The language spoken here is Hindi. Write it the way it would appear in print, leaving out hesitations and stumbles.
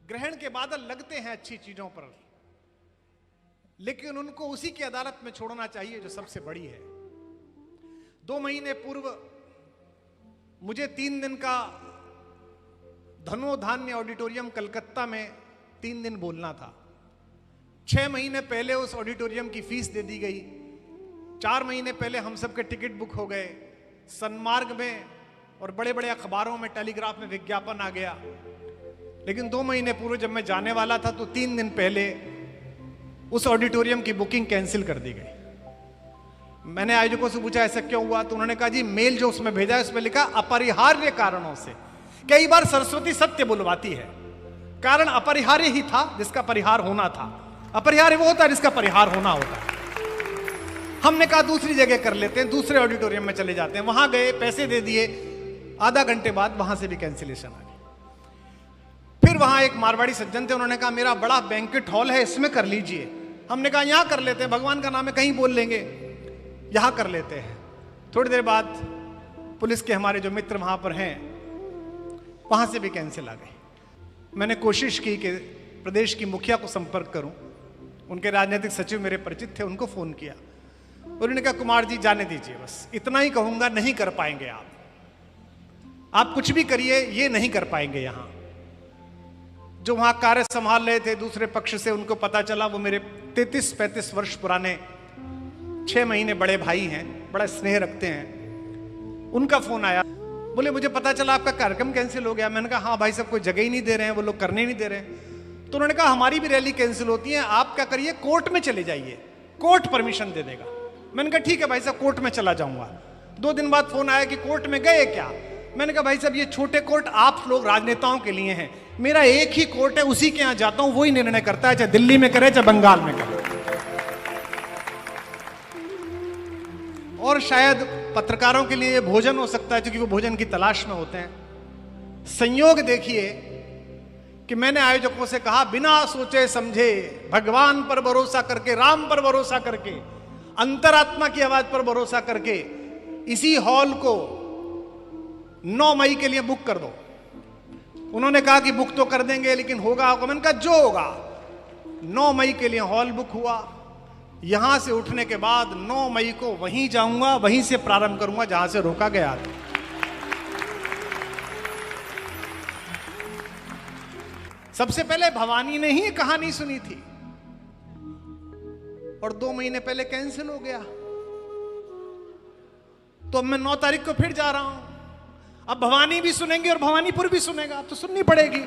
ग्रहण के बादल लगते हैं अच्छी चीजों पर, लेकिन उनको उसी की अदालत में छोड़ना चाहिए जो सबसे बड़ी है। 2 महीने पूर्व मुझे 3 दिन का धनोधान्य ऑडिटोरियम कलकत्ता में 3 दिन बोलना था। 6 महीने पहले उस ऑडिटोरियम की फीस दे दी गई। 4 महीने पहले हम सबके टिकट बुक हो गए। सन्मार्ग में और बड़े बड़े अखबारों में, टेलीग्राफ में विज्ञापन आ गया। लेकिन 2 महीने पूर्व जब मैं जाने वाला था तो 3 दिन पहले उस ऑडिटोरियम की बुकिंग कैंसिल कर दी गई। मैंने आयोजकों से पूछा ऐसा क्यों हुआ, तो उन्होंने कहा जी मेल जो उसमें भेजा है उसमें लिखा अपरिहार्य कारणों से। कई बार सरस्वती सत्य बुलवाती है, कारण अपरिहार्य ही था जिसका परिहार होना था। अपरिहार्य वो होता है जिसका परिहार होना होता है। हमने कहा दूसरी जगह कर लेते हैं, दूसरे ऑडिटोरियम में चले जाते हैं। वहां गए, पैसे दे दिए, आधा घंटे बाद वहां से भी कैंसिलेशन आ गई। फिर वहां एक मारवाड़ी सज्जन थे, उन्होंने कहा मेरा बड़ा बैंक्वेट हॉल है, इसमें कर लीजिए। हमने कहा यहां कर लेते हैं, भगवान का नाम है कहीं बोल लेंगे, यहां कर लेते हैं। थोड़ी देर बाद पुलिस के हमारे जो मित्र वहां पर हैं, वहां से भी कैंसिल आ गई। मैंने कोशिश की कि प्रदेश की मुखिया को संपर्क करूं, उनके राजनीतिक सचिव मेरे परिचित थे, उनको फोन किया। उन्होंने कहा कुमार जी जाने दीजिए, बस इतना ही कहूंगा, नहीं कर पाएंगे आप कुछ भी करिए, ये नहीं कर पाएंगे। यहां जो वहां कार्य संभाल रहे थे दूसरे पक्ष से, उनको पता चला, वो मेरे 33-35 वर्ष पुराने 6 महीने बड़े भाई हैं, बड़ा स्नेह रखते हैं। उनका फोन आया, बोले मुझे पता चला आपका कार्यक्रम कैंसिल हो गया। मैंने कहा हाँ भाई साहब, कोई जगह ही नहीं दे रहे हैं, वो लोग करने नहीं दे रहे हैं। तो उन्होंने कहा हमारी भी रैली कैंसिल होती है, आप क्या करिए कोर्ट में चले जाइए, कोर्ट परमिशन दे देगा। मैंने कहा ठीक है भाई साहब, कोर्ट में चला जाऊंगा। 2 दिन बाद फोन आया कि कोर्ट में गए क्या। मैंने कहा भाई साहब ये छोटे कोर्ट आप लोग राजनेताओं के लिए हैं, मेरा एक ही कोर्ट है, उसी के यहां जाता हूं, वही निर्णय करता है, चाहे दिल्ली में करे चाहे बंगाल में करे। और शायद पत्रकारों के लिए ये भोजन हो सकता है, क्योंकि वो भोजन की तलाश में होते हैं। संयोग देखिए कि मैंने आयोजकों से कहा बिना सोचे समझे, भगवान पर भरोसा करके, राम पर भरोसा करके, अंतरात्मा की आवाज पर भरोसा करके इसी हॉल को 9 मई के लिए बुक कर दो। उन्होंने कहा कि बुक तो कर देंगे लेकिन होगा। मैंने कहा जो होगा। 9 मई के लिए हॉल बुक हुआ। यहां से उठने के बाद 9 मई को वहीं जाऊंगा, वहीं से प्रारंभ करूंगा जहां से रोका गया था। सबसे पहले भवानी ने ही कहानी सुनी थी और 2 महीने पहले कैंसिल हो गया। तो अब मैं 9 तारीख को फिर जा रहा हूं। अब भवानी भी सुनेंगे और भवानीपुर भी सुनेगा, अब तो सुननी पड़ेगी।